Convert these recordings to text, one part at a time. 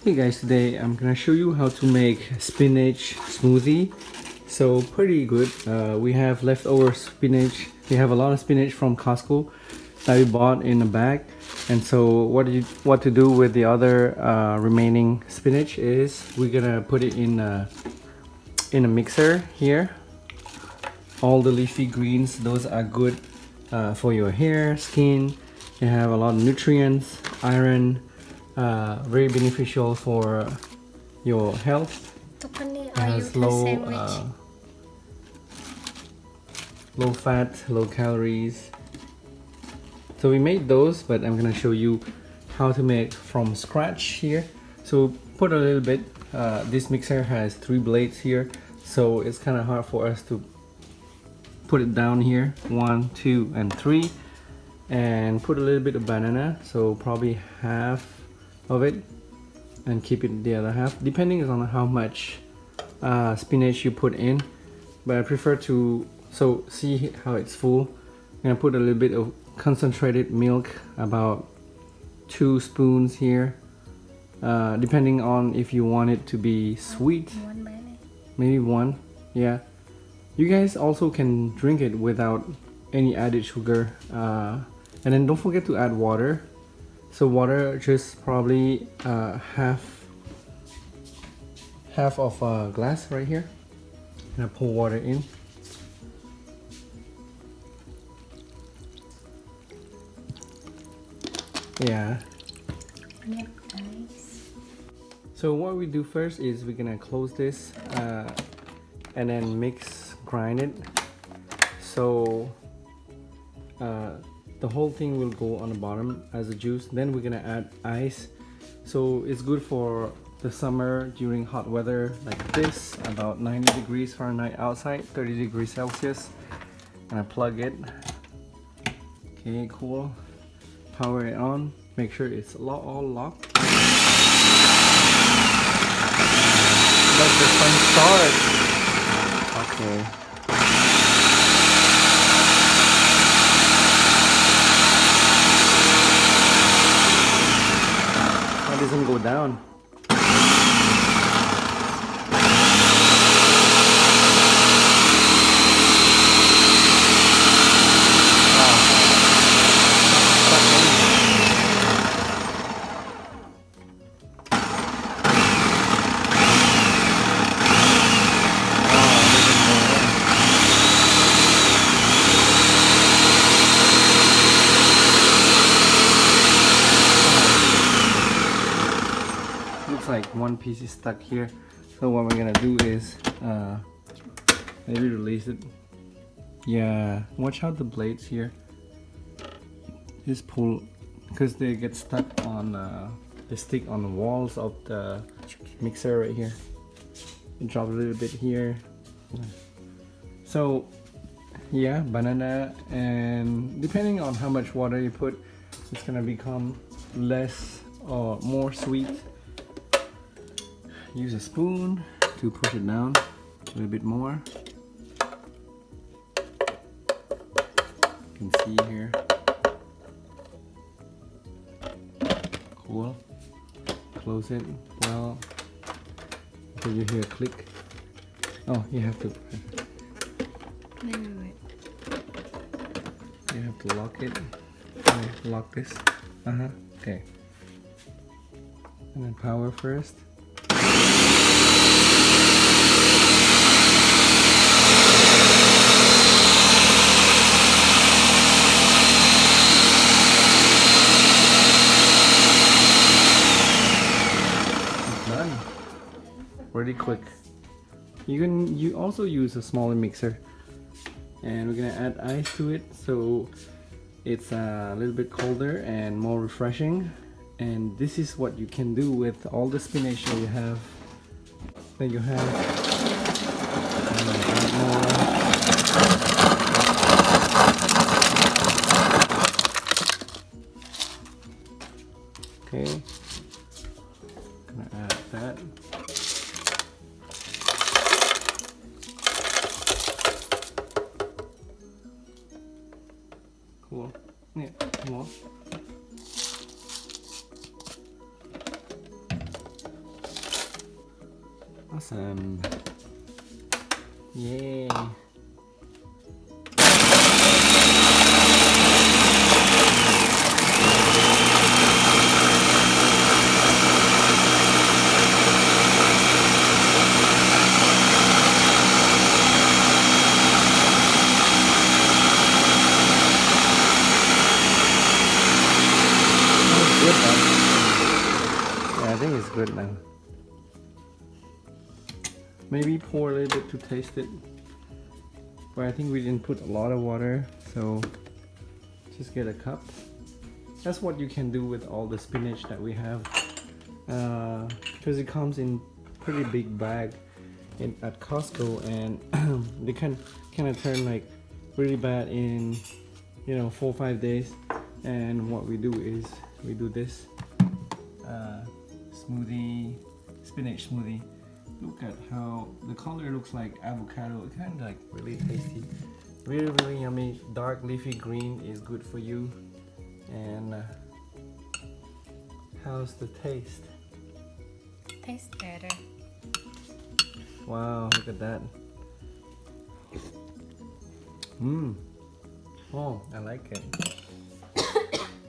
Hey guys, today I'm gonna show you how to make spinach smoothie. So pretty good. We have leftover spinach. We have a lot of spinach from Costco that we bought in a bag. And so what to do with the other remaining spinach is we're gonna put it in a mixer here. All the leafy greens, those are good for your hair, skin. They have a lot of nutrients, iron, very beneficial for your health. It has low fat, low calories. So we made those, but I'm gonna show you how to make from scratch here. So put a little bit. This mixer has 3 blades here, so it's kind of hard for us to put it down here. 1, 2, and 3, and put a little bit of banana. So probably half of it, and keep it the other half, depending on how much spinach you put in. But I prefer to see how it's full. I'm gonna put a little bit of concentrated milk, about 2 spoons here, depending on if you want it to be sweet. Maybe 1. Yeah, you guys also can drink it without any added sugar, and then don't forget to add water. So water, just probably half of a glass right here. And I pour water in. Yeah. Yep, nice. So what we do first is we're gonna close this and then grind it. So the whole thing will go on the bottom as a juice. Then we're gonna add ice. So it's good for the summer during hot weather like this, about 90 degrees Fahrenheit outside, 30 degrees Celsius. And I plug it. Okay, cool. Power it on. Make sure it's all locked. Let the sun start. Okay. It doesn't go down. Like one piece is stuck here, so what we're gonna do is maybe release it. Yeah, watch out the blades here. Just pull, because they get stuck on they stick on the walls of the mixer right here. You drop a little bit here. So yeah, banana, and depending on how much water you put, it's gonna become less or more sweet. Use a spoon to push it down a little bit more. You can see here. Cool. Close it well until you hear a click. Oh, you have to. Wait. You have to lock it. Lock this. Okay. And then power first. Pretty quick. You also use a smaller mixer, and we're gonna add ice to it so it's a little bit colder and more refreshing. And this is what you can do with all the spinach that you have. Okay, gonna add that. Cool. Yeah, more. Awesome. Yay. Good now. Yeah, I think it's good now. Maybe pour a little bit to taste it. But I think we didn't put a lot of water, so just get a cup. That's what you can do with all the spinach that we have. Because it comes in pretty big bag at Costco, and they can kind of turn like really bad in 4 or 5 days. And what we do is we do this smoothie, spinach smoothie. Look at how the color looks like avocado. It's kind of like really tasty, really yummy. Dark leafy green is good for you. And how's the taste? Tastes better. Wow, look at that. Oh, I like it.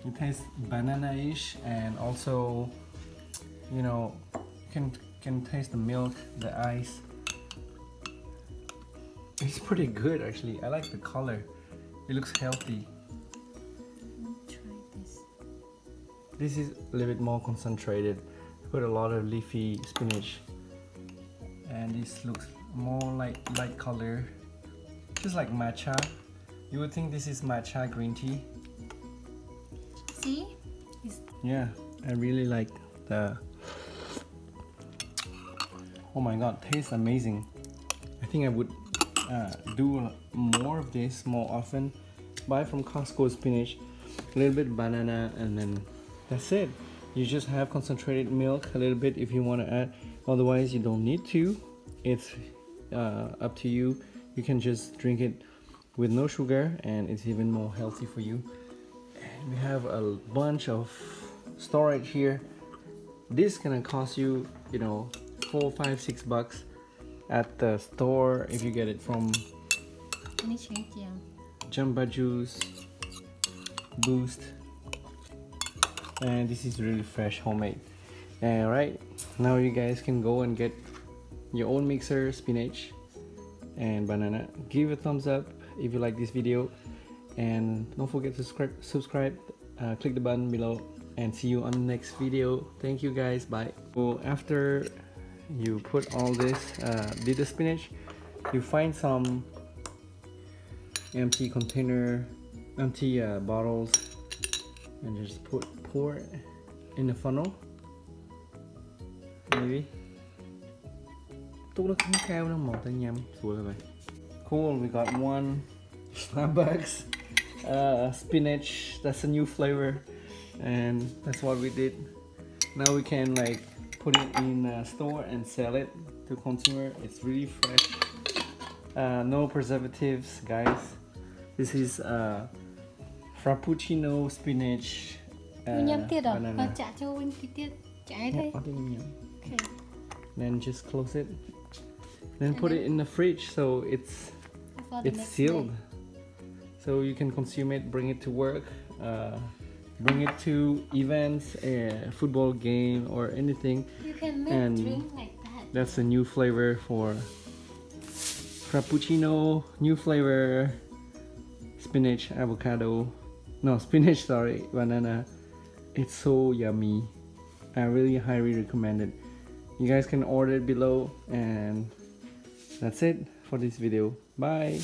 It tastes banana-ish, and also, you can taste the milk, the ice. It's pretty good actually. I like the color. It looks healthy. Try this. This is a little bit more concentrated. I put a lot of leafy spinach, and this looks more like light color, just like matcha. You would think this is matcha green tea. See? Yeah, I really like the. Oh my god, tastes amazing. I think I would do more of this more often. Buy from Costco spinach, a little bit banana, and then that's it. You just have concentrated milk a little bit if you want to add. Otherwise, you don't need to. It's up to you. You can just drink it with no sugar, and it's even more healthy for you. And we have a bunch of storage here. This gonna cost you, $4, $5, $6 at the store if you get it from Jamba Juice, Boost, and this is really fresh, homemade. And right now you guys can go and get your own mixer, spinach and banana. Give a thumbs up if you like this video, and don't forget to subscribe, click the button below, and see you on the next video. Thank you guys, bye. So after you put all this, did the spinach, you find some empty container, empty bottles, and just pour it in the funnel. Maybe. Cool, we got one Starbucks spinach. That's a new flavor, and that's what we did. Now we can like put it in a store and sell it to consumer. It's really fresh. No preservatives, guys. This is Frappuccino spinach banana. Okay. Then just close it. Then put it in the fridge so it's sealed. So you can consume it, bring it to work, bring it to events, a football game or anything. You can make And drink like that. that's a new flavor for Frappuccino. New flavor, spinach, avocado. No, spinach, sorry, banana. It's so yummy. I really highly recommend it. You guys can order it below, and that's it for this video. Bye.